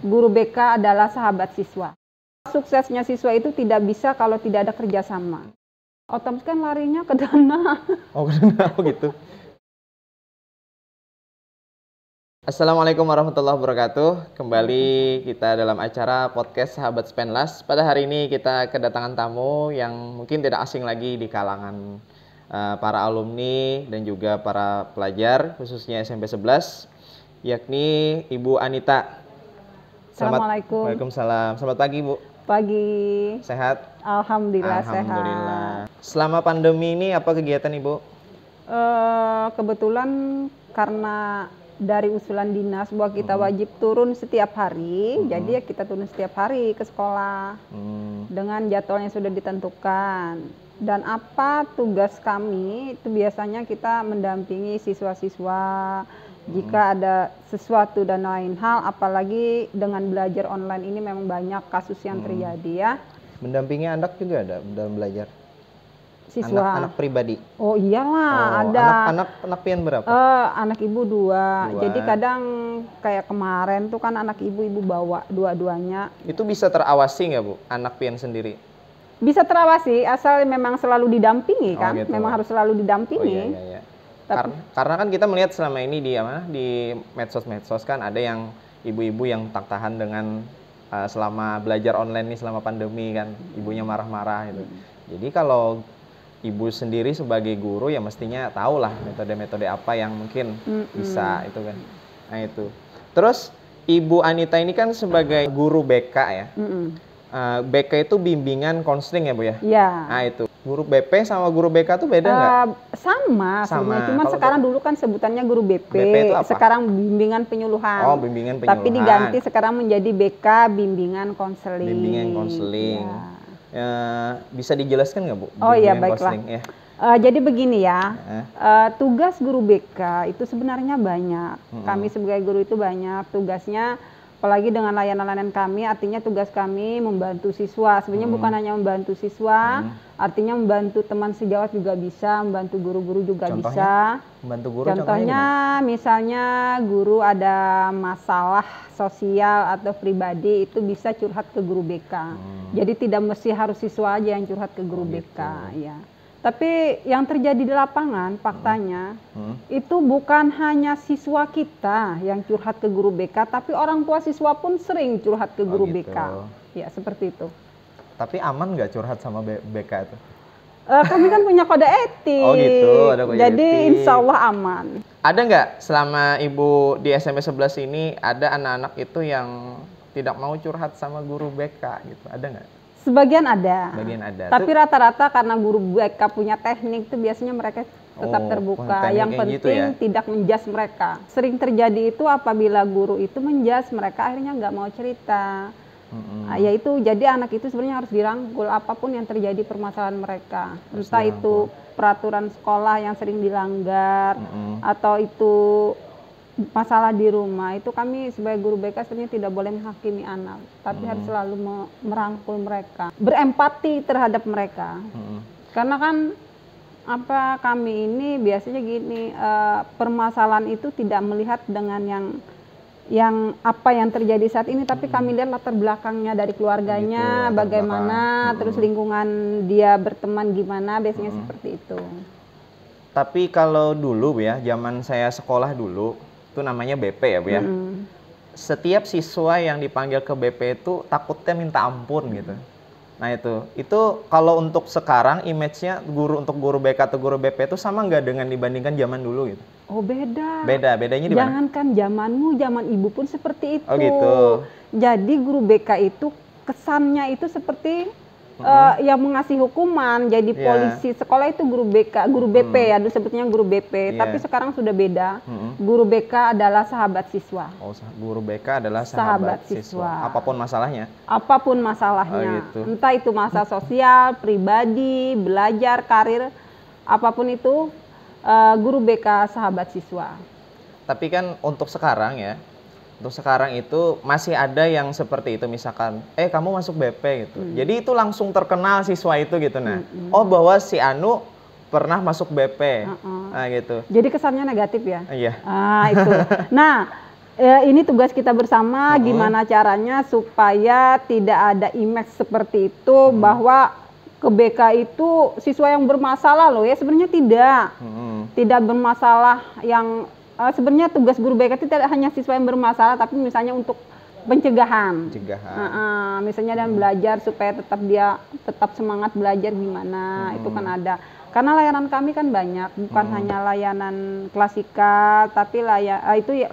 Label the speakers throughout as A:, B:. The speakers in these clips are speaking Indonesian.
A: Guru BK adalah sahabat siswa. Suksesnya siswa itu tidak bisa kalau tidak ada kerjasama. Otomatis kan larinya ke dana.
B: Oh, ke dana, gitu. Assalamualaikum warahmatullahi wabarakatuh. Kembali kita dalam acara podcast Sahabat Spenlas. Pada hari ini kita kedatangan tamu yang mungkin tidak asing lagi di kalangan para alumni dan juga para pelajar, khususnya SMP 11, yakni Ibu Anita.
A: Assalamualaikum.
B: Waalaikumsalam. Selamat pagi, Bu.
A: Pagi.
B: Sehat?
A: Alhamdulillah,
B: Alhamdulillah.
A: sehat.
B: Selama pandemi ini apa kegiatan Ibu?
A: Kebetulan karena dari usulan dinas bahwa kita wajib turun setiap hari, jadi ya kita turun setiap hari ke sekolah dengan jadwalnya sudah ditentukan. Dan apa tugas kami itu biasanya kita mendampingi siswa-siswa jika ada sesuatu dan lain hal, apalagi dengan belajar online ini memang banyak kasus yang terjadi ya.
B: Mendampingi anak juga ada dalam belajar?
A: Siswa.
B: Anak pribadi?
A: Oh iyalah, ada.
B: Anak pian berapa?
A: Anak ibu dua. Jadi kadang kayak kemarin tuh kan anak ibu bawa dua-duanya.
B: Itu bisa terawasi nggak, Bu? Anak pian sendiri?
A: Bisa terawasi, asal memang selalu didampingi kan.
B: Gitu.
A: Memang harus selalu didampingi.
B: Oh, iya. Karena kan kita melihat selama ini di medsos kan ada yang ibu-ibu yang tak tahan dengan selama belajar online nih selama pandemi kan, ibunya marah-marah gitu. Jadi kalau ibu sendiri sebagai guru ya mestinya tahu lah metode-metode apa yang mungkin bisa itu kan. Nah itu. Terus Ibu Anita ini kan sebagai guru BK ya. BK itu bimbingan konseling ya, Bu ya?
A: Iya.
B: Nah itu. Guru BP sama guru BK tuh beda nggak?
A: Sama. Cuman sekarang dulu kan sebutannya guru BP.
B: BP itu apa?
A: Sekarang bimbingan penyuluhan.
B: Oh, bimbingan penyuluhan.
A: Tapi diganti sekarang menjadi BK, bimbingan konseling.
B: Bimbingan konseling. Ya. Bisa dijelaskan nggak, Bu?
A: Oh iya, baiklah.
B: Ya.
A: Jadi begini ya, tugas guru BK itu sebenarnya banyak. Kami sebagai guru itu banyak tugasnya. Apalagi dengan layanan-layanan kami, artinya tugas kami membantu siswa. Sebenarnya bukan hanya membantu siswa, artinya membantu teman sejawat juga bisa, membantu guru-guru juga bisa.
B: Membantu guru
A: contohnya misalnya guru ada masalah sosial atau pribadi, itu bisa curhat ke guru BK. Jadi tidak mesti harus siswa aja yang curhat ke guru BK. Ya. Tapi yang terjadi di lapangan, faktanya, itu bukan hanya siswa kita yang curhat ke guru BK, tapi orang tua siswa pun sering curhat ke guru BK. Ya, seperti itu.
B: Tapi aman nggak curhat sama BK itu?
A: Kami kan punya kode etik.
B: Oh gitu, ada kode
A: jadi
B: etik.
A: insya Allah aman.
B: Ada nggak selama Ibu di SMP 11 ini, ada anak-anak itu yang tidak mau curhat sama guru BK gitu? Ada nggak?
A: Sebagian ada. Tapi rata-rata karena guru BK punya teknik itu biasanya mereka tetap terbuka. Yang penting gitu ya? Tidak menjas mereka. Sering terjadi itu apabila guru itu menjas mereka akhirnya nggak mau cerita. Yaitu jadi anak itu sebenarnya harus dirangkul apapun yang terjadi permasalahan mereka. Entah itu peraturan sekolah yang sering dilanggar atau itu masalah di rumah, itu kami sebagai guru BK sebenarnya tidak boleh menghakimi anak, tapi harus selalu merangkul mereka, berempati terhadap mereka. Karena kan kami ini biasanya gini, permasalahan itu tidak melihat dengan yang apa yang terjadi saat ini, tapi kami lihat latar belakangnya dari keluarganya, gitu, bagaimana, terus lingkungan dia berteman gimana, biasanya seperti itu.
B: Tapi kalau dulu ya, zaman saya sekolah dulu, itu namanya BP ya, Bu ya. Setiap siswa yang dipanggil ke BP itu takutnya minta ampun gitu. Nah itu kalau untuk sekarang image-nya untuk guru BK atau guru BP itu sama nggak dengan dibandingkan zaman dulu gitu?
A: Oh beda.
B: Bedanya di mana?
A: Jangankan zamanmu, zaman ibu pun seperti itu.
B: Oh gitu.
A: Jadi guru BK itu kesannya itu seperti yang mengasih hukuman, jadi polisi sekolah itu guru BK, guru BP ya, dulu sebutnya guru BP, tapi sekarang sudah beda. Guru BK adalah sahabat siswa.
B: Oh, guru BK adalah sahabat siswa. Apapun masalahnya?
A: Apapun masalahnya.
B: Gitu.
A: Entah itu masalah sosial, pribadi, belajar, karir, apapun itu, guru BK sahabat siswa.
B: Tapi kan untuk sekarang ya, itu masih ada yang seperti itu, misalkan kamu masuk BP gitu. Jadi itu langsung terkenal siswa itu gitu. Nah, oh bahwa si Anu pernah masuk BP. Nah gitu.
A: Jadi kesannya negatif ya?
B: Iya.
A: Itu. Nah, Ini tugas kita bersama, gimana caranya supaya tidak ada image seperti itu, bahwa ke BK itu siswa yang bermasalah loh ya, sebenarnya tidak. Tidak bermasalah yang, sebenarnya tugas guru BK itu tidak hanya siswa yang bermasalah, tapi misalnya untuk pencegahan. Misalnya dan belajar supaya tetap semangat belajar gimana, itu kan ada. Karena layanan kami kan banyak, bukan hanya layanan klasikal, tapi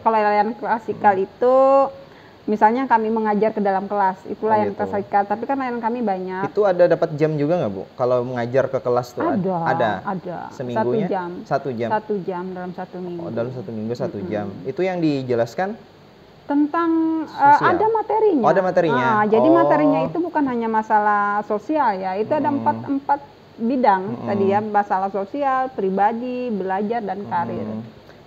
A: kalau layanan klasikal itu misalnya kami mengajar ke dalam kelas, itu layanan klasikal, tapi kan layanan kami banyak.
B: Itu ada dapat jam juga nggak Bu? Kalau mengajar ke kelas tuh
A: ada.
B: Seminggunya?
A: 1 jam.
B: 1 jam?
A: 1 jam dalam 1 minggu.
B: Dalam 1 minggu 1 jam. Itu yang dijelaskan?
A: Tentang ada materinya.
B: Ada materinya.
A: Jadi materinya itu bukan hanya masalah sosial ya, itu ada empat bidang tadi ya, masalah sosial, pribadi, belajar, dan karir.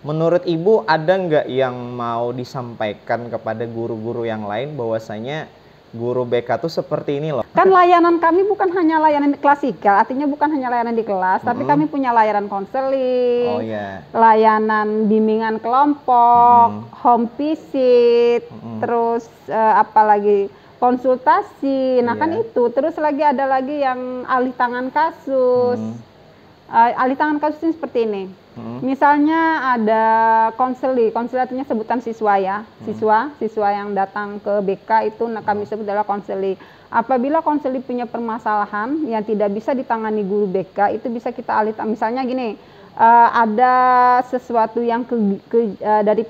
B: Menurut Ibu ada nggak yang mau disampaikan kepada guru-guru yang lain bahwasanya guru BK tuh seperti ini loh?
A: Kan layanan kami bukan hanya layanan klasikal, artinya bukan hanya layanan di kelas, tapi kami punya layanan konseling, layanan bimbingan kelompok, home visit, terus apalagi konsultasi. Nah kan itu, terus ada lagi yang alih tangan kasus. Alih tangan kasus ini seperti ini. Misalnya ada konseli artinya sebutan siswa ya, siswa yang datang ke BK itu kami sebut adalah konseli. Apabila konseli punya permasalahan yang tidak bisa ditangani guru BK, itu bisa kita alih. Misalnya gini, ada sesuatu yang dari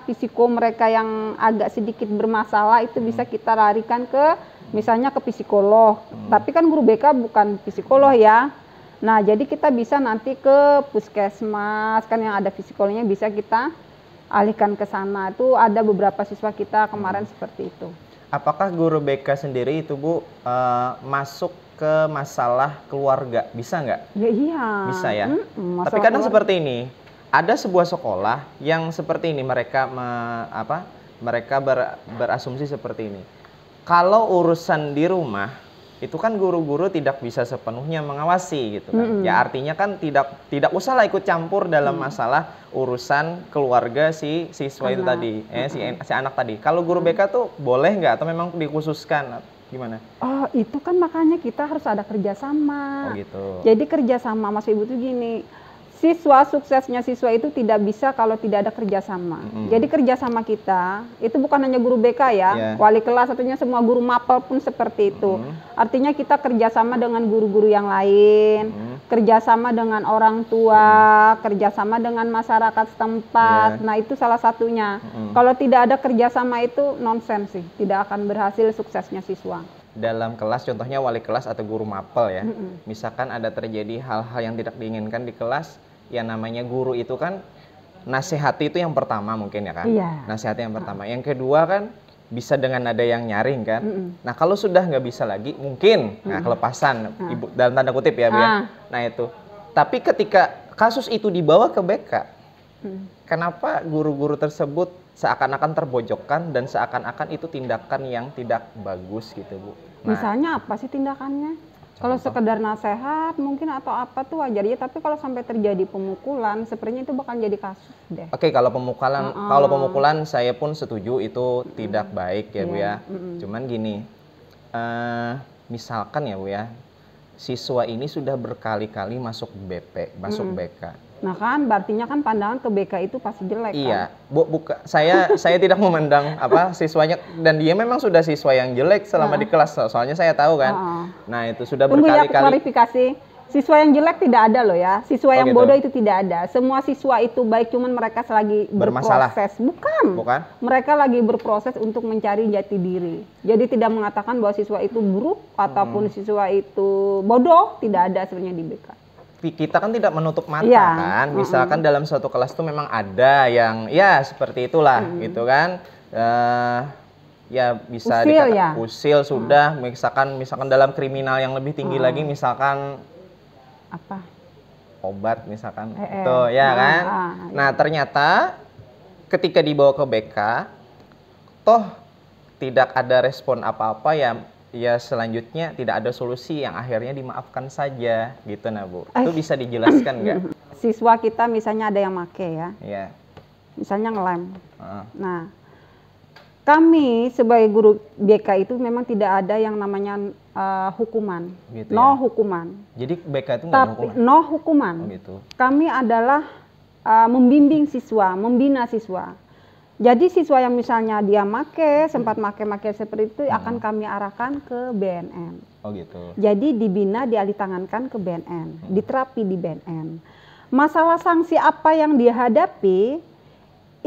A: psiko mereka yang agak sedikit bermasalah, itu bisa kita larikan ke misalnya ke psikolog. Tapi kan guru BK bukan psikolog ya. Nah, jadi kita bisa nanti ke puskesmas, kan yang ada psikolognya bisa kita alihkan ke sana. Itu ada beberapa siswa kita kemarin seperti itu.
B: Apakah guru BK sendiri itu Bu masuk ke masalah keluarga? Bisa nggak?
A: Ya iya.
B: Bisa ya? Tapi kadang seperti ini, ada sebuah sekolah yang seperti ini, mereka berasumsi seperti ini. Kalau urusan di rumah, itu kan guru-guru tidak bisa sepenuhnya mengawasi gitu kan. Ya artinya kan tidak usahlah ikut campur dalam masalah urusan keluarga si siswa itu tadi, si anak tadi. Kalau guru BK tuh boleh nggak atau memang dikhususkan? Gimana?
A: Oh, itu kan makanya kita harus ada kerjasama.
B: Oh gitu.
A: Jadi kerjasama, Mas Ibu tuh gini, suksesnya siswa itu tidak bisa kalau tidak ada kerjasama. Jadi kerjasama kita itu bukan hanya guru BK ya, wali kelas, artinya semua guru mapel pun seperti itu. Artinya kita kerjasama dengan guru-guru yang lain, kerjasama dengan orang tua, kerjasama dengan masyarakat setempat. Nah itu salah satunya. Kalau tidak ada kerjasama itu nonsens sih, tidak akan berhasil suksesnya siswa.
B: Dalam kelas, contohnya wali kelas atau guru mapel ya, misalkan ada terjadi hal-hal yang tidak diinginkan di kelas, ya namanya guru itu kan nasihati itu yang pertama mungkin ya kan, nasihati yang pertama. Yang kedua kan bisa dengan nada yang nyaring kan. Nah kalau sudah nggak bisa lagi mungkin kelepasan, Ibu, dalam tanda kutip ya Bu ya. Nah itu, tapi ketika kasus itu dibawa ke BK, kenapa guru-guru tersebut seakan-akan terbojokkan dan seakan-akan itu tindakan yang tidak bagus gitu Bu?
A: Nah, misalnya apa sih tindakannya? Kalau sekedar nasihat mungkin atau apa tuh wajar ya, tapi kalau sampai terjadi pemukulan, sepertinya itu bakal jadi kasus deh.
B: Oke, kalau pemukulan saya pun setuju itu tidak baik ya Bu ya. Cuman gini, misalkan ya Bu ya, siswa ini sudah berkali-kali masuk BP, masuk BK.
A: Nah kan, artinya kan pandangan ke BK itu pasti jelek.
B: Iya, kan? Saya tidak memandang siswanya, dan dia memang sudah siswa yang jelek selama di kelas, soalnya saya tahu kan. Nah itu sudah berkali-kali.
A: Tunggu ya, klarifikasi. Siswa yang jelek tidak ada loh ya, siswa yang bodoh itu tidak ada. Semua siswa itu baik, cuman mereka lagi berproses. Bukan. Mereka lagi berproses untuk mencari jati diri. Jadi tidak mengatakan bahwa siswa itu buruk ataupun siswa itu bodoh, tidak ada sebenarnya di BK.
B: Kita kan tidak menutup mata kan, misalkan dalam suatu kelas itu memang ada yang ya seperti itulah gitu kan, ya bisa dikatakan usil sudah, misalkan dalam kriminal yang lebih tinggi lagi, misalkan
A: apa,
B: obat misalkan itu ya kan. Nah ternyata ketika dibawa ke BK toh tidak ada respon apa-apa, ya selanjutnya tidak ada solusi, yang akhirnya dimaafkan saja gitu. Nah Bu, itu bisa dijelaskan nggak?
A: Siswa kita misalnya ada yang make ya. misalnya ngelem. Nah, kami sebagai guru BK itu memang tidak ada yang namanya hukuman,
B: gitu
A: no hukuman.
B: Jadi BK itu nggak ada hukuman?
A: No hukuman.
B: Oh, gitu.
A: Kami adalah membimbing siswa, membina siswa. Jadi siswa yang misalnya dia sempat make seperti itu akan kami arahkan ke BNN.
B: Oh gitu.
A: Jadi dibina, dialihtangankan ke BNN, diterapi di BNN. Masalah sanksi apa yang dihadapi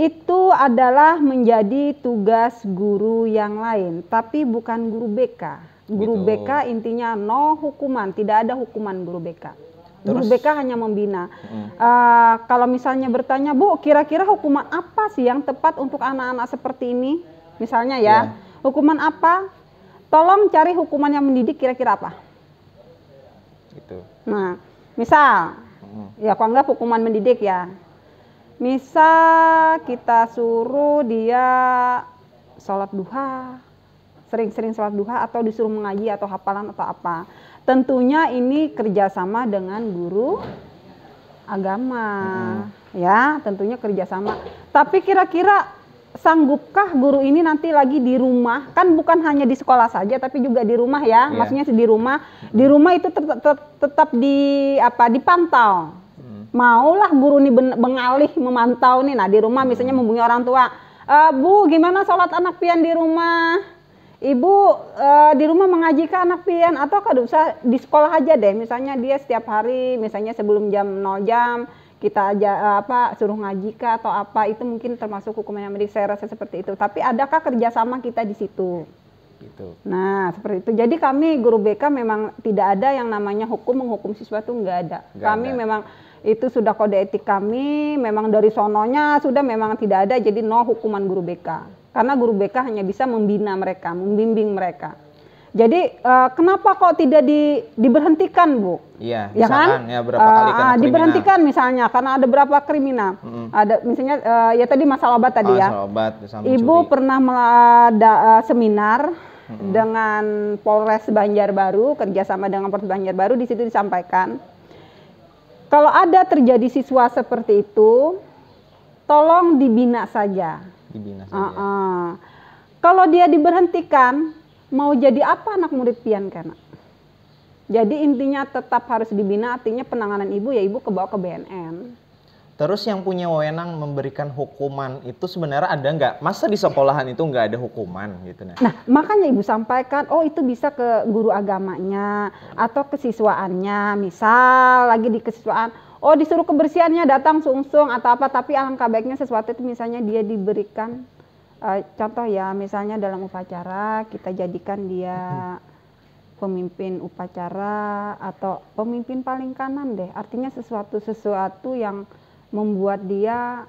A: itu adalah menjadi tugas guru yang lain, tapi bukan guru BK. Guru
B: gitu.
A: BK intinya no hukuman, tidak ada hukuman guru BK. Guru BK hanya membina. Kalau misalnya bertanya, Bu, kira-kira hukuman apa sih yang tepat untuk anak-anak seperti ini? Misalnya ya, hukuman apa? Tolong cari hukuman yang mendidik kira-kira apa?
B: Gitu.
A: Nah, misal, ya aku anggap hukuman mendidik ya. Misal kita suruh dia sholat duha, sering-sering sholat duha atau disuruh mengaji atau hafalan atau apa. Tentunya ini kerjasama dengan guru agama, ya tentunya kerjasama. Tapi kira-kira sanggupkah guru ini nanti lagi di rumah? Kan bukan hanya di sekolah saja, tapi juga di rumah ya. Maksudnya di rumah. Di rumah itu tetap dipantau. Maulah guru ini mengalih memantau nih. Nah di rumah misalnya menghubungi orang tua, Bu gimana sholat anak pian di rumah? Ibu di rumah mengaji ke anak pian atau kalau usah di sekolah aja deh. Misalnya dia setiap hari, misalnya sebelum jam 0 jam kita aja suruh ngaji ke atau apa, itu mungkin termasuk hukuman yang mendidik. Saya rasa seperti itu. Tapi adakah kerjasama kita di situ? Gitu. Nah seperti itu. Jadi kami guru BK memang tidak ada yang namanya menghukum siswa itu nggak ada. Kami memang itu sudah kode etik kami, memang dari sononya sudah memang tidak ada. Jadi no hukuman guru BK. Karena guru BK hanya bisa membina mereka, membimbing mereka. Jadi kenapa kok tidak diberhentikan, Bu?
B: Iya, ya kan? Ya berapa kali kena
A: diberhentikan misalnya karena ada berapa kriminal. Ada misalnya ya tadi masalah obat tadi ya.
B: Masalah obat,
A: Ibu pernah seminar dengan Polres Banjarbaru, kerjasama dengan Polres Banjarbaru, di situ disampaikan kalau ada terjadi siswa seperti itu, tolong dibina saja. Kalau dia diberhentikan, mau jadi apa anak murid pian kena? Jadi intinya tetap harus dibina, artinya penanganan ibu ya ibu kebawa ke BNN.
B: Terus yang punya wewenang memberikan hukuman itu sebenarnya ada nggak? Masa di sekolahan itu nggak ada hukuman gitu?
A: Nah makanya ibu sampaikan, oh itu bisa ke guru agamanya atau kesiswaannya. Misal lagi di kesiswaan, oh disuruh kebersihannya datang sungsung atau apa, tapi alangkah baiknya sesuatu itu misalnya dia diberikan contoh ya, misalnya dalam upacara kita jadikan dia pemimpin upacara atau pemimpin paling kanan deh, artinya sesuatu yang membuat dia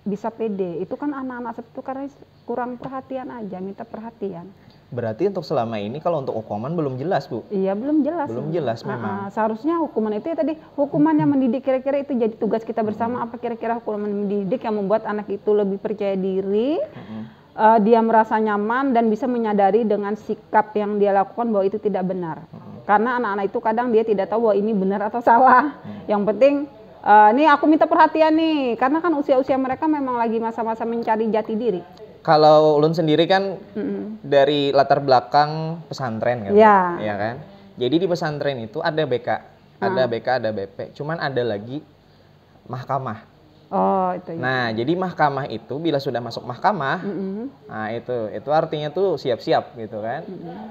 A: bisa pede. Itu kan anak-anak seperti itu karena kurang perhatian aja, minta perhatian.
B: Berarti untuk selama ini kalau untuk hukuman belum jelas, Bu?
A: Iya, belum jelas.
B: Belum jelas memang.
A: Seharusnya hukuman itu ya tadi, hukuman yang mendidik, kira-kira itu jadi tugas kita bersama. Apa kira-kira hukuman mendidik yang membuat anak itu lebih percaya diri, dia merasa nyaman dan bisa menyadari dengan sikap yang dia lakukan bahwa itu tidak benar. Karena anak-anak itu kadang dia tidak tahu bahwa ini benar atau salah. Yang penting, nih aku minta perhatian nih, karena kan usia-usia mereka memang lagi masa-masa mencari jati diri.
B: Kalau Ulun sendiri kan dari latar belakang pesantren kan, ya kan. Jadi di pesantren itu ada BK, ada BK, ada BP. Cuman ada lagi mahkamah.
A: Oh itu.
B: Nah jadi mahkamah itu bila sudah masuk mahkamah, nah itu artinya tuh siap-siap gitu kan.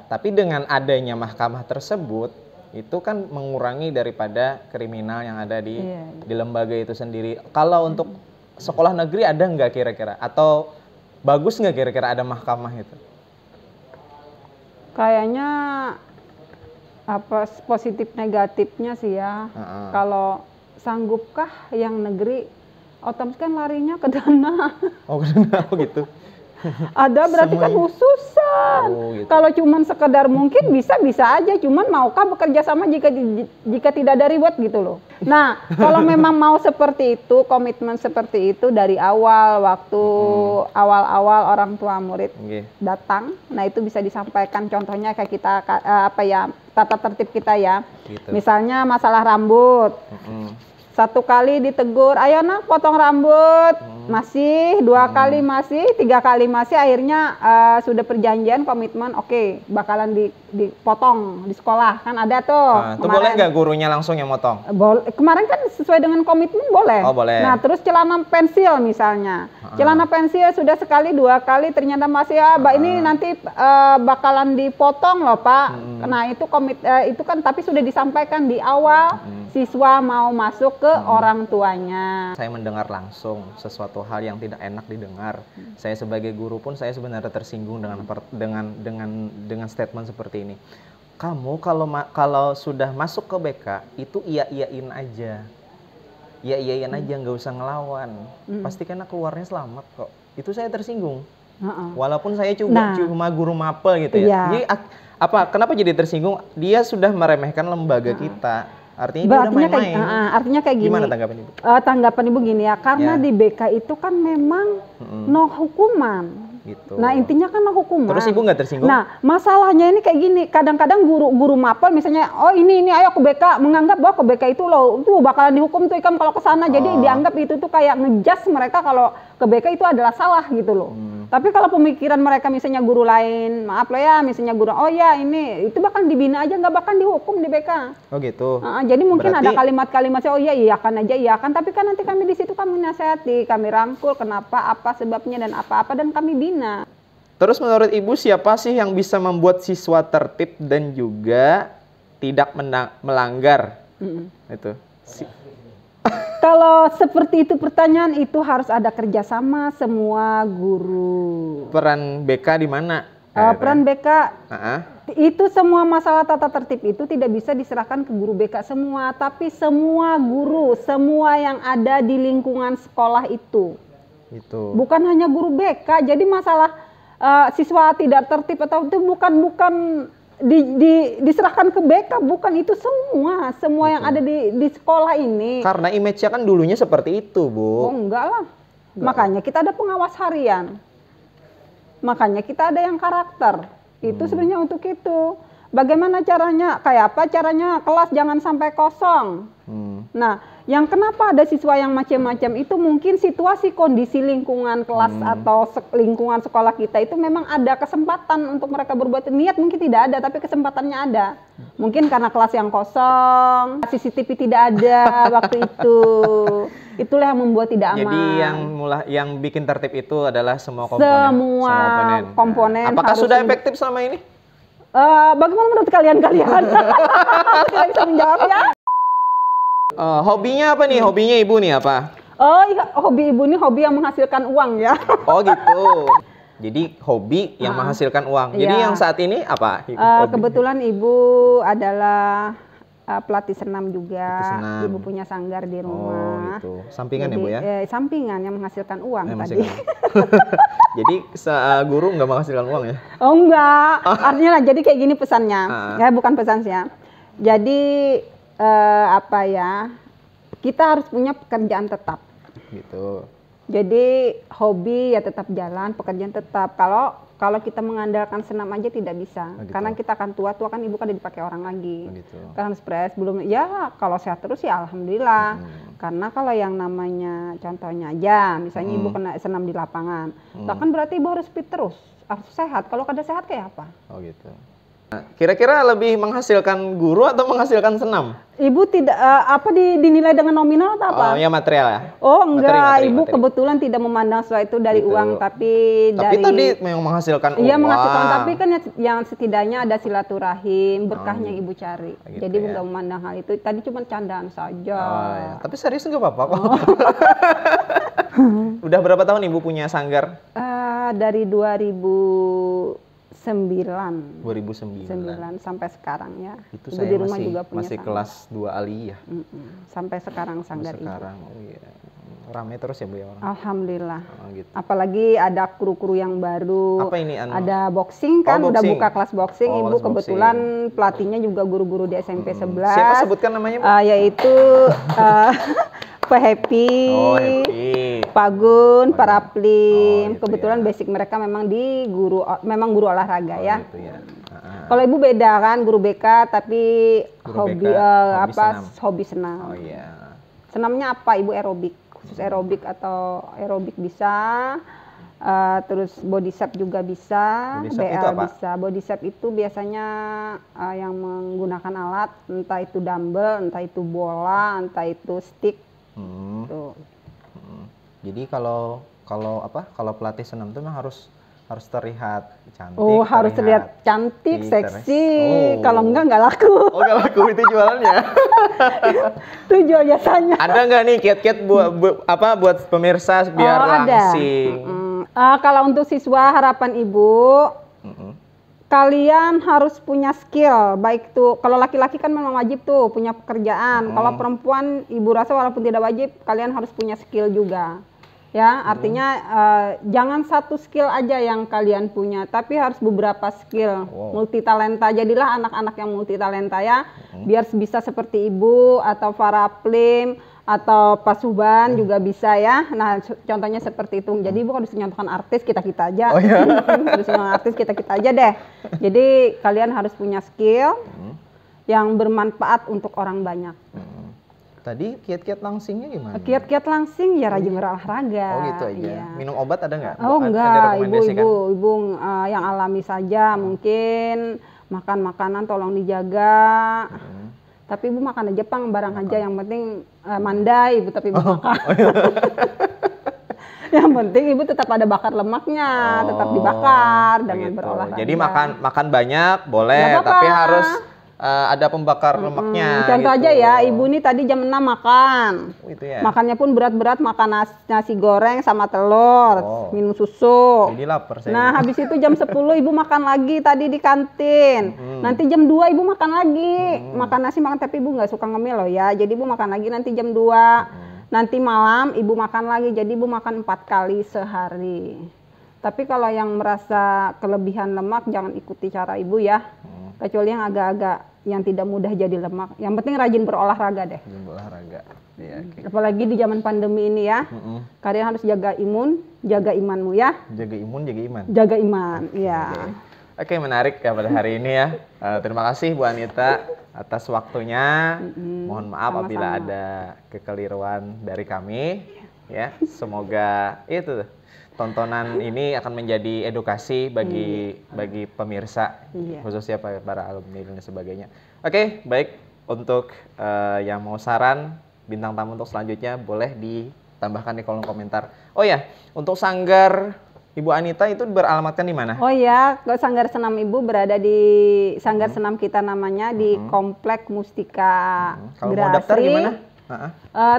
B: Tapi dengan adanya mahkamah tersebut, itu kan mengurangi daripada kriminal yang ada di lembaga itu sendiri. Kalau untuk sekolah negeri ada nggak kira-kira? Atau bagus nggak kira-kira ada mahkamah itu?
A: Kayaknya positif negatifnya sih ya. Kalau sanggupkah yang negeri, otomatis kan larinya ke dana. Oh ke dana, gitu. Ada berarti kan khususan. Gitu. Kalau cuman sekedar mungkin bisa aja, cuman maukah bekerja sama jika tidak ada ribet gitu loh. Nah, kalau memang mau seperti itu, komitmen seperti itu dari awal waktu awal-awal orang tua murid datang, nah itu bisa disampaikan contohnya kayak kita tata tertib kita ya. Gitu. Misalnya masalah rambut. 1 kali ditegur, ayo nak potong rambut, masih 2 kali masih, 3 kali masih, akhirnya sudah perjanjian komitmen, oke, bakalan dipotong di sekolah, kan ada tuh.
B: Itu boleh nggak gurunya langsung yang motong?
A: Boleh. Kemarin kan sesuai dengan komitmen boleh.
B: Oh boleh.
A: Nah terus celana pensil misalnya, celana pensil sudah 1 kali 2 kali ternyata masih Mbak ini nanti bakalan dipotong loh Pak. Nah itu itu kan tapi sudah disampaikan di awal. Siswa mau masuk ke orang tuanya.
B: Saya mendengar langsung sesuatu hal yang tidak enak didengar. Saya sebagai guru pun saya sebenarnya tersinggung dengan statement seperti ini. Kamu kalau sudah masuk ke BK itu iya-iyain aja. Iya-iyain aja, nggak usah ngelawan. Pasti karena keluarnya selamat kok. Itu saya tersinggung. Walaupun saya cuma guru mapel gitu ya. Jadi kenapa jadi tersinggung? Dia sudah meremehkan lembaga kita. Artinya dia udah main-main.
A: Artinya kayak gini.
B: Gimana tanggapan Ibu?
A: Tanggapan Ibu gini ya, karena di BK itu kan memang no hukuman.
B: Gitu.
A: Nah intinya kan no hukuman.
B: Terus Ibu nggak tersinggung?
A: Nah masalahnya ini kayak gini, kadang-kadang guru mapel misalnya, oh ini ayo ke BK, menganggap bahwa ke BK itu loh, tuh bakalan dihukum tuh Ikam kalau ke sana. Jadi dianggap itu tuh kayak ngejudge mereka kalau ke BK itu adalah salah gitu loh. Tapi kalau pemikiran mereka misalnya guru lain, maaf lah ya, misalnya guru, oh ya ini, itu bahkan dibina aja, nggak bahkan dihukum di BK.
B: Oh gitu.
A: Jadi mungkin ada kalimat-kalimat, oh iya iyakan aja, iyakan. Tapi kan nanti kami di situ kami nasihati, kami rangkul, kenapa, apa sebabnya dan apa-apa, dan kami bina.
B: Terus menurut Ibu siapa sih yang bisa membuat siswa tertib dan juga tidak melanggar? Itu.
A: Kalau seperti itu pertanyaan itu harus ada kerjasama semua guru.
B: Peran BK di mana?
A: Peran BK itu semua masalah tata tertib itu tidak bisa diserahkan ke guru BK semua, tapi semua guru, semua yang ada di lingkungan sekolah itu. Bukan hanya guru BK. Jadi masalah siswa tidak tertib atau itu bukan diserahkan ke BK, bukan, itu semua yang ada di sekolah ini.
B: Karena image-nya kan dulunya seperti itu, Bu.
A: Oh enggak lah. Makanya kita ada pengawas harian. Makanya kita ada yang karakter. Itu sebenarnya untuk itu. Bagaimana caranya? Kayak apa caranya kelas jangan sampai kosong. Nah, yang kenapa ada siswa yang macam-macam itu mungkin situasi kondisi lingkungan kelas atau lingkungan sekolah kita itu memang ada kesempatan untuk mereka berbuat niat, mungkin tidak ada tapi kesempatannya ada. Mungkin karena kelas yang kosong, CCTV tidak ada waktu itu. Itulah yang membuat tidak aman.
B: Jadi yang bikin tertib itu adalah semua
A: komponen.
B: Apakah sudah efektif selama ini?
A: Bagaimana menurut kalian? Tidak bisa menjawab ya.
B: Hobinya apa nih? Hobinya Ibu nih apa?
A: Oh iya, hobi Ibu nih hobi yang menghasilkan uang ya.
B: Oh gitu. Jadi hobi yang menghasilkan uang. Jadi yang saat ini apa?
A: Kebetulan Ibu adalah pelatih senam juga. Ibu punya sanggar di rumah.
B: Oh gitu. Sampingan. Jadi, ya Bu ya?
A: Sampingan yang menghasilkan uang tadi.
B: Jadi guru nggak menghasilkan uang ya?
A: Oh enggak. Artinya lah, jadi kayak gini pesannya. Ya bukan pesan sih ya. Jadi kita harus punya pekerjaan tetap.
B: Gitu.
A: Jadi hobi ya tetap jalan, pekerjaan tetap. Kalau kita mengandalkan senam aja tidak bisa, karena kita akan tua kan Ibu kan dipakai orang lagi. Kan stres belum ya, kalau sehat terus ya alhamdulillah. Karena kalau yang namanya contohnya aja, misalnya Ibu kena senam di lapangan, kan berarti Ibu harus fit terus, harus sehat. Kalau kada sehat kayak apa? Oh gitu.
B: Kira-kira lebih menghasilkan guru atau menghasilkan senam?
A: Ibu tidak dinilai dengan nominal atau apa?
B: Oh ya material ya?
A: Oh enggak, Ibu kebetulan tidak memandang sesuatu itu dari uang, tapi
B: tadi yang menghasilkan uang.
A: Iya menghasilkan, tapi kan yang setidaknya ada silaturahim, berkahnya Ibu cari.
B: Gitu.
A: Jadi enggak memandang hal itu. Tadi cuma candaan saja.
B: Tapi serius nggak apa-apa kok. Udah berapa tahun Ibu punya sanggar?
A: Dari 2009 sampai sekarang ya.
B: Itu
A: Ibu
B: saya
A: di rumah juga punya
B: masih
A: sanggar.
B: kelas 2 aliyah.
A: Sampai sekarang sanggar Ibu.
B: Oh iya. Ramai terus ya Bu ya orang.
A: Alhamdulillah.
B: Gitu.
A: Apalagi ada kru-kru yang baru.
B: Apa ini?
A: Ada boxing kan, udah buka kelas boxing. Ibu
B: kelas
A: kebetulan pelatihnya juga guru-guru di SMP 11.
B: Siapa sebutkan namanya Bu?
A: Yaitu Pak Happy, Pak Gun, Pak Raplim. Kebetulan basic mereka memang guru olahraga ya.
B: Gitu ya.
A: Kalau Ibu beda kan, guru BK tapi
B: guru
A: hobi
B: BK,
A: hobi senam.
B: Oh iya.
A: Senamnya apa Ibu? Aerobik, khusus aerobik atau aerobik bisa. Terus body shape juga bisa,
B: Body shape
A: BL
B: itu apa?
A: bisa. Body shape itu biasanya yang menggunakan alat, entah itu dumbbell, entah itu bola, entah itu stick. Tuh.
B: Jadi kalau pelatih senam itu memang harus terlihat cantik.
A: Oh, harus terlihat cantik, seksi. Kalau enggak laku.
B: Oh, enggak laku itu jualannya.
A: Itu jual jasanya.
B: Ada nggak nih kiat-kiat buat pemirsa biar langsing?
A: Kalau untuk siswa harapan Ibu, kalian harus punya skill. Baik tuh, kalau laki-laki kan memang wajib tuh punya pekerjaan. Kalau perempuan, Ibu rasa walaupun tidak wajib, kalian harus punya skill juga. Ya, artinya jangan satu skill aja yang kalian punya, tapi harus beberapa skill. Multitalenta, jadilah anak-anak yang multitalenta ya, biar bisa seperti Ibu atau Farah Plim atau Pak Suban juga bisa ya. Nah, contohnya seperti itu. Jadi Ibu harus menyontohkan artis kita aja.
B: Oh, ya?
A: Harus menyontohkan artis kita aja deh. Jadi kalian harus punya skill yang bermanfaat untuk orang banyak.
B: Tadi kiat-kiat langsingnya gimana?
A: Kiat-kiat langsing ya rajin berolahraga.
B: Oh gitu aja. Iya. Minum obat ada nggak?
A: Oh enggak, ibu yang alami saja. Mungkin makan makanan tolong dijaga. Tapi Ibu makan aja barang aja, yang penting mandai Ibu, tapi Ibu makan. Yang penting Ibu tetap ada bakar lemaknya, tetap dibakar dengan berolahraga.
B: Jadi makan banyak boleh, tapi harus ada pembakar lemaknya.
A: Contoh aja ya, Ibu nih tadi jam 6 makan.
B: Itu ya.
A: Makannya pun berat-berat, makan nasi goreng sama telur, minum susu.
B: Jadi lapar saya.
A: Nah, habis itu jam 10 Ibu makan lagi tadi di kantin. Nanti jam 2 Ibu makan lagi. Makan nasi tapi Ibu nggak suka ngemil loh ya. Jadi Ibu makan lagi nanti jam 2. Nanti malam Ibu makan lagi. Jadi Ibu makan 4 kali sehari. Tapi kalau yang merasa kelebihan lemak jangan ikuti cara Ibu ya. Kecuali yang agak-agak yang tidak mudah jadi lemak. Yang penting rajin berolahraga deh.
B: Rajin berolahraga. Ya, okay.
A: Apalagi di zaman pandemi ini ya. Kalian harus jaga imun, jaga imanmu ya.
B: Jaga imun, jaga iman.
A: Jaga iman, iya.
B: Oke, menarik ya pada hari ini ya. Terima kasih Bu Anita atas waktunya. Mohon maaf
A: Sama-sama.
B: apabila ada kekeliruan dari kami. Ya, semoga itu tontonan ini akan menjadi edukasi bagi pemirsa, khususnya para alumni dan sebagainya. Oke, baik. Untuk yang mau saran bintang tamu untuk selanjutnya boleh ditambahkan di kolom komentar. Oh ya, untuk Sanggar Ibu Anita itu beralamatkan di mana? Oh
A: ya, Sanggar Senam Ibu berada di Sanggar Senam kita namanya di Komplek Mustika.
B: Kalau mau daftar gimana?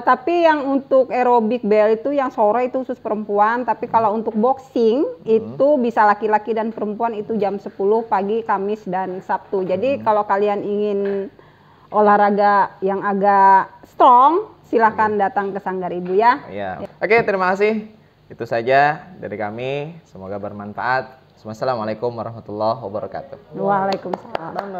A: Tapi yang untuk aerobik BL itu yang sore itu khusus perempuan, tapi kalau untuk boxing itu bisa laki-laki dan perempuan itu jam 10 pagi, Kamis dan Sabtu. Jadi kalau kalian ingin olahraga yang agak strong, silahkan datang ke Sanggar Ibu ya.
B: Oke, terima kasih. Itu saja dari kami. Semoga bermanfaat. Wassalamualaikum warahmatullahi wabarakatuh.
A: Waalaikumsalam.